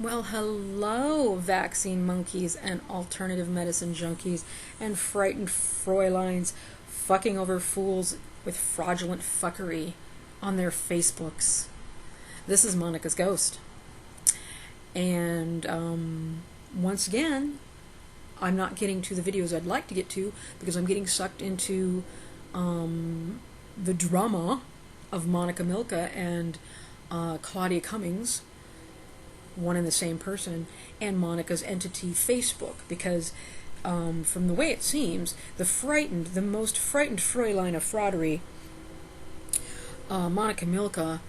Well, hello, vaccine monkeys and alternative medicine junkies and frightened Fräuleins fucking over fools with fraudulent fuckery on their Facebooks. This is Monika's Ghost. And once again, I'm not getting to the videos I'd like to get to because I'm getting sucked into the drama of Monika Milka and Claudia Cummings, one and the same person, and Monika's entity Facebook, because from the way it seems, the most frightened Fräulein of fraudery, Monika Milka,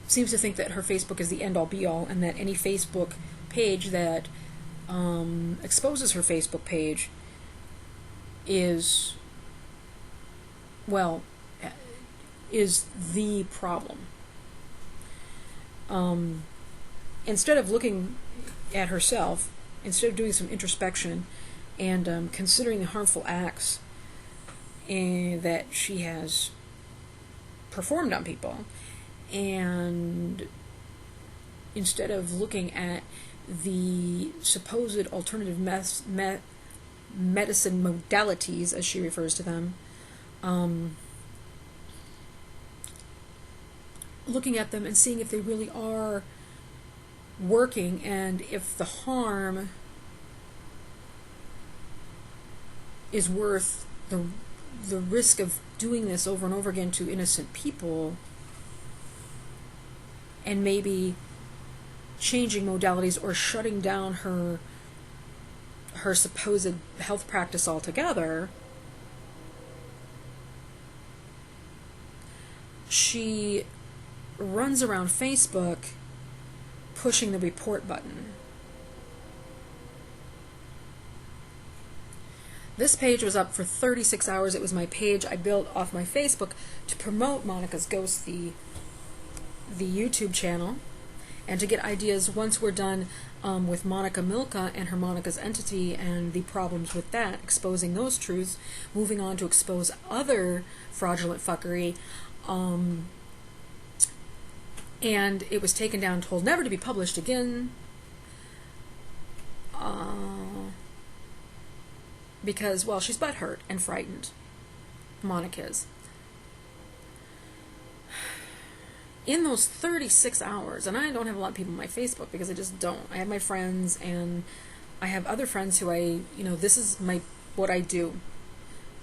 seems to think that her Facebook is the end-all be-all, and that any Facebook page that exposes her Facebook page is the problem. Instead of looking at herself, instead of doing some introspection and considering the harmful acts that she has performed on people, and instead of looking at the supposed alternative medicine modalities, as she refers to them, looking at them and seeing if they really are working, and if the harm is worth the risk of doing this over and over again to innocent people, and maybe changing modalities or shutting down her supposed health practice altogether. She runs around Facebook pushing the report button. This page was up for 36 hours. It was my page I built off my Facebook to promote Monika's Ghost, the YouTube channel, and to get ideas once we're done with Monika Milka and her Monika's entity and the problems with that, exposing those truths, moving on to expose other fraudulent fuckery. And it was taken down, told never to be published again, because, well, she's butthurt and frightened. Monika is. In those 36 hours, and I don't have a lot of people on my Facebook because I just don't. I have my friends, and I have other friends who this is what I do.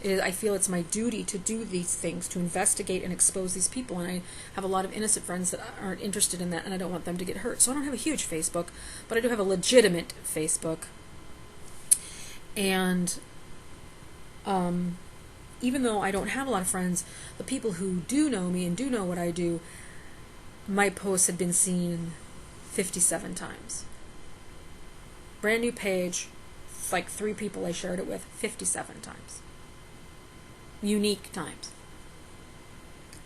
I feel it's my duty to do these things, to investigate and expose these people, and I have a lot of innocent friends that aren't interested in that, and I don't want them to get hurt. So I don't have a huge Facebook, but I do have a legitimate Facebook. And even though I don't have a lot of friends, the people who do know me and do know what I do, my posts had been seen 57 times. Brand new page, like 3 people I shared it with, 57 times. Unique times.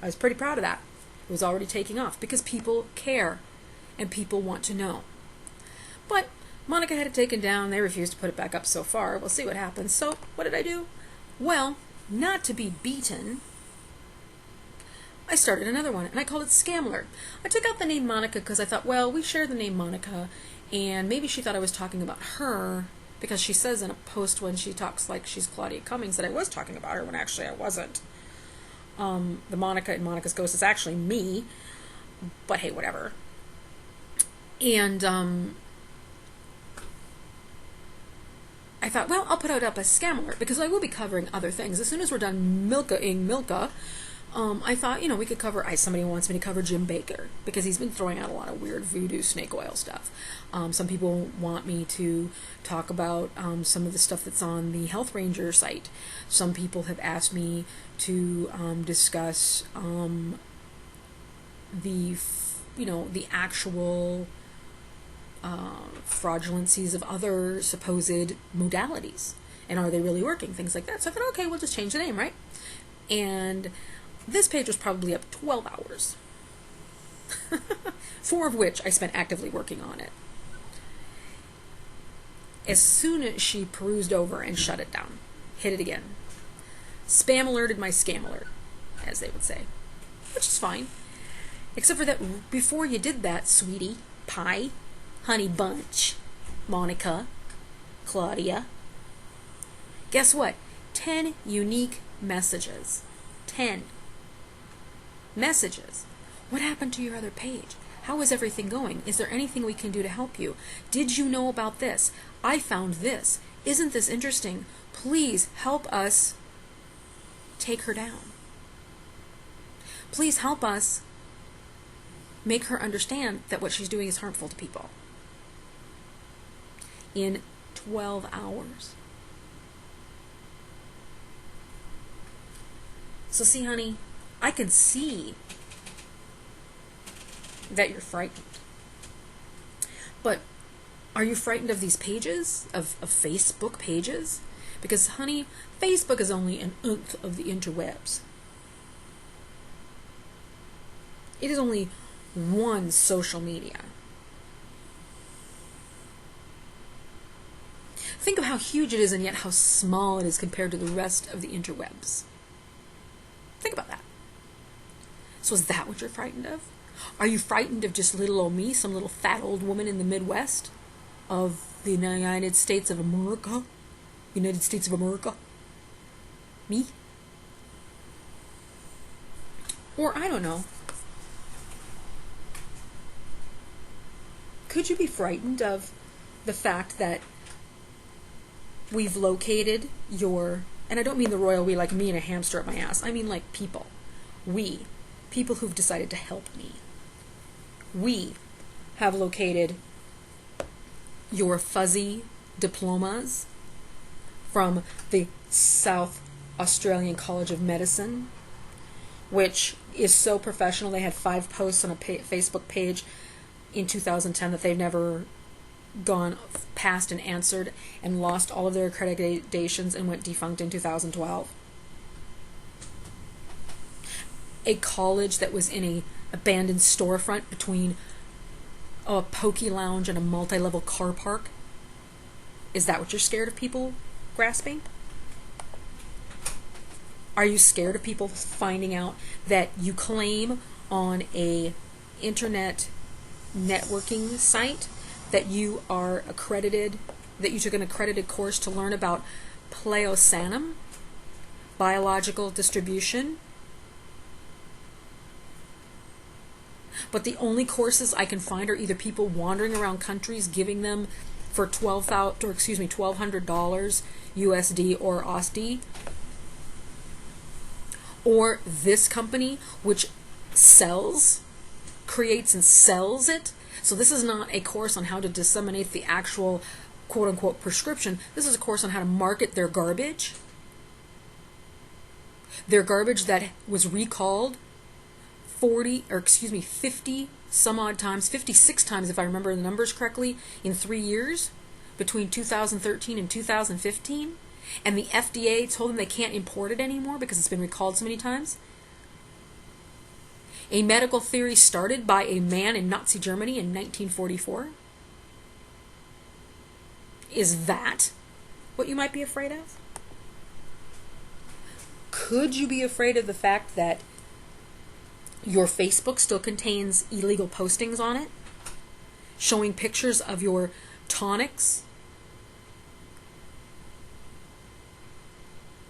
I was pretty proud of that. It was already taking off because people care and people want to know. But Monika had it taken down. They refused to put it back up so far. We'll see what happens. So what did I do? Well, not to be beaten, I started another one, and I called it Scamler. I took out the name Monika because I thought, well, we share the name Monika, and maybe she thought I was talking about her, because she says in a post when she talks like she's Claudia Cummings that I was talking about her when actually I wasn't. The Monika in Monika's Ghost is actually me, but hey, whatever. And I thought, well, I'll put it up as Scamler because I will be covering other things. As soon as we're done Milka-ing Milka, I thought, we could cover, somebody wants me to cover Jim Bakker because he's been throwing out a lot of weird voodoo snake oil stuff. Some people want me to talk about some of the stuff that's on the Health Ranger site. Some people have asked me to discuss the actual fraudulencies of other supposed modalities. And are they really working? Things like that. So I thought, okay, we'll just change the name, right? And this page was probably up 12 hours. 4 of which I spent actively working on it. As soon as she perused over and shut it down, hit it again. Spam alerted my scam alert, as they would say. Which is fine. Except for that, before you did that, sweetie pie, honey bunch, Monika, Claudia. Guess what? 10 unique messages. 10 messages. What happened to your other page? How is everything going? Is there anything we can do to help you? Did you know about this? I found this. Isn't this interesting? Please help us take her down. Please help us make her understand that what she's doing is harmful to people. In 12 hours. So see, honey, I can see that you're frightened. But are you frightened of these pages, of Facebook pages? Because, honey, Facebook is only an oomph of the interwebs. It is only one social media. Think of how huge it is and yet how small it is compared to the rest of the interwebs. Think about that. So is that what you're frightened of? Are you frightened of just little old me, some little fat old woman in the Midwest of the United States of America? United States of America? Me? Or, I don't know. Could you be frightened of the fact that we've located your, and I don't mean the royal we like me and a hamster up my ass, I mean like people. We, people who've decided to help me. We have located your fuzzy diplomas from the South Australian College of Medicine, which is so professional. They had 5 posts on a Facebook page in 2010 that they've never gone past and answered, and lost all of their accreditations and went defunct in 2012. A college that was in a abandoned storefront between a pokey lounge and a multi-level car park. Is that what you're scared of people grasping? Are you scared of people finding out that you claim on a internet networking site that you are accredited, that you took an accredited course to learn about Pleosanum, biological distribution? But the only courses I can find are either people wandering around countries giving them for $1,200 USD or AUSD, or this company which creates and sells it. So this is not a course on how to disseminate the actual quote-unquote prescription. This is a course on how to market their garbage. Their garbage that was recalled 50 some odd times, 56 times if I remember the numbers correctly, in 3 years, between 2013 and 2015. And the FDA told them they can't import it anymore because it's been recalled so many times. A medical theory started by a man in Nazi Germany in 1944. Is that what you might be afraid of? Could you be afraid of the fact that your Facebook still contains illegal postings on it, showing pictures of your tonics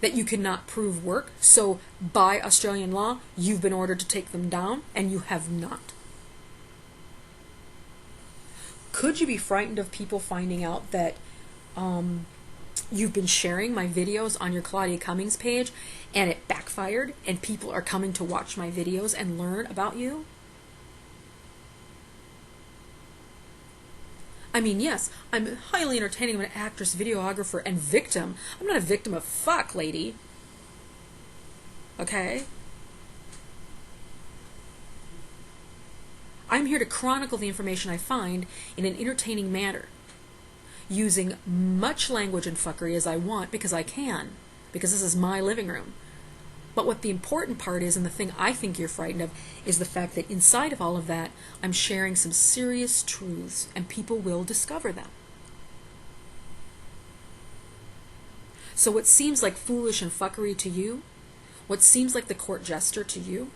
that you cannot prove work? So by Australian law, you've been ordered to take them down, and you have not. Could you be frightened of people finding out that you've been sharing my videos on your Claudia Cummings page and it backfired and people are coming to watch my videos and learn about you? I mean, yes, I'm highly entertaining. I'm an actress, videographer, and victim. I'm not a victim of fuck, lady. Okay? I'm here to chronicle the information I find in an entertaining manner, using much language and fuckery as I want, because I can, because this is my living room. But what the important part is, and the thing I think you're frightened of, is the fact that inside of all of that, I'm sharing some serious truths, and people will discover them. So what seems like foolish and fuckery to you, what seems like the court jester to you,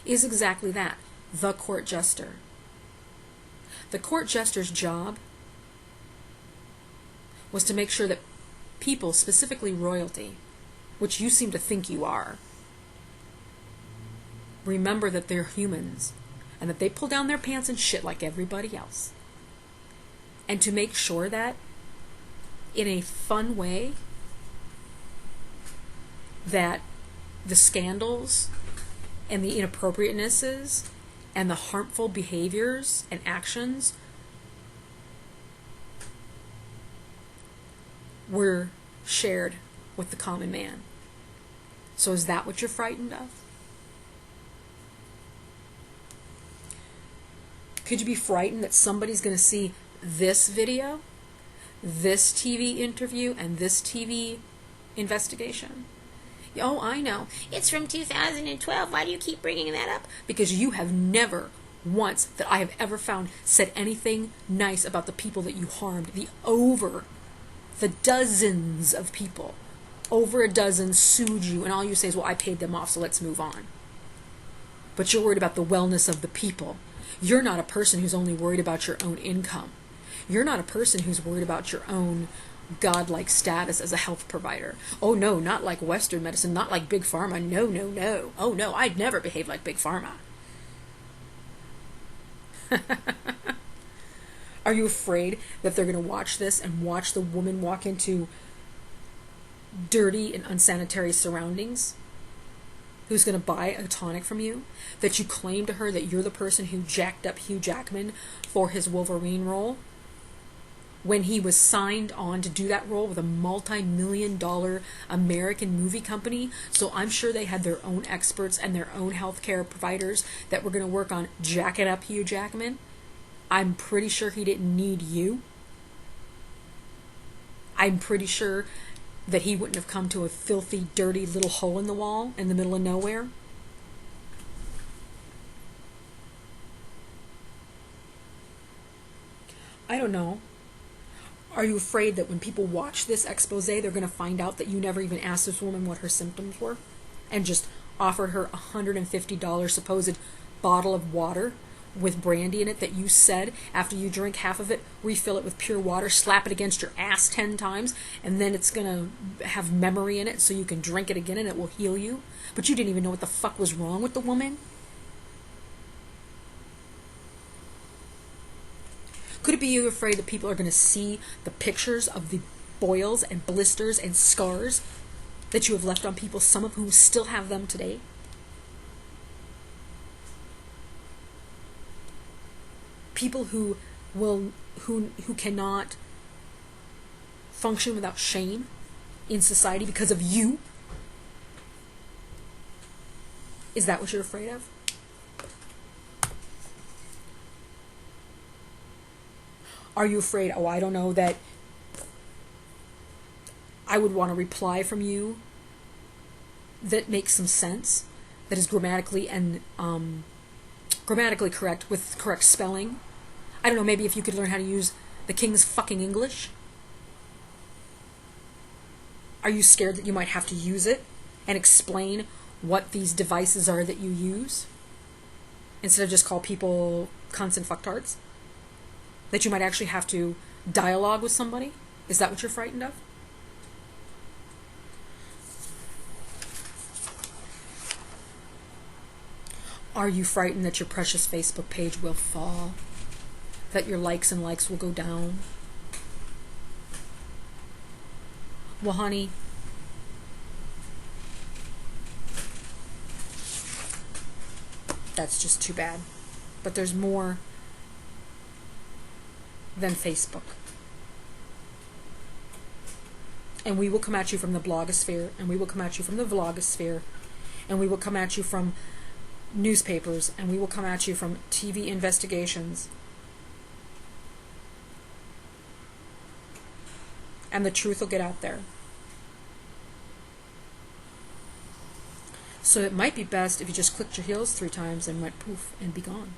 is exactly that, the court jester. The court jester's job was to make sure that people, specifically royalty, which you seem to think you are, remember that they're humans and that they pull down their pants and shit like everybody else. And to make sure that, in a fun way, that the scandals and the inappropriatenesses and the harmful behaviors and actions were shared with the common man. So is that what you're frightened of? Could you be frightened that somebody's going to see this video, this TV interview, and this TV investigation? Oh, I know. It's from 2012. Why do you keep bringing that up? Because you have never once that I have ever found said anything nice about the people that you harmed. The dozens of people, over a dozen sued you, and all you say is, well, I paid them off, so let's move on. But you're worried about the wellness of the people. You're not a person who's only worried about your own income. You're not a person who's worried about your own godlike status as a health provider. Oh no, not like Western medicine, not like Big Pharma. No, no, no. Oh no, I'd never behave like Big Pharma. Are you afraid that they're going to watch this and watch the woman walk into dirty and unsanitary surroundings? Who's going to buy a tonic from you? That you claim to her that you're the person who jacked up Hugh Jackman for his Wolverine role, when he was signed on to do that role with a multi-million-dollar American movie company. So I'm sure they had their own experts and their own healthcare providers that were going to work on jacking up Hugh Jackman. I'm pretty sure he didn't need you. I'm pretty sure that he wouldn't have come to a filthy, dirty little hole in the wall in the middle of nowhere. I don't know. Are you afraid that when people watch this expose, they're going to find out that you never even asked this woman what her symptoms were and just offered her $150 supposed bottle of water with brandy in it that you said, after you drink half of it, refill it with pure water, slap it against your ass 10 times, and then it's going to have memory in it so you can drink it again and it will heal you? But you didn't even know what the fuck was wrong with the woman? Could it be you're afraid that people are going to see the pictures of the boils and blisters and scars that you have left on people, some of whom still have them today? People who cannot function without shame in society because of you? Is that what you're afraid of? Are you afraid, oh, I don't know, that I would want a reply from you that makes some sense, that is grammatically correct with correct spelling? I don't know, maybe if you could learn how to use the King's fucking English? Are you scared that you might have to use it and explain what these devices are that you use, instead of just call people cunts and fucktards? That you might actually have to dialogue with somebody? Is that what you're frightened of? Are you frightened that your precious Facebook page will fall? That your likes will go down? Well, honey, that's just too bad. But there's more than Facebook. And we will come at you from the blogosphere, and we will come at you from the vlogosphere, and we will come at you from newspapers, and we will come at you from TV investigations. And the truth will get out there. So it might be best if you just clicked your heels 3 times and went poof and be gone.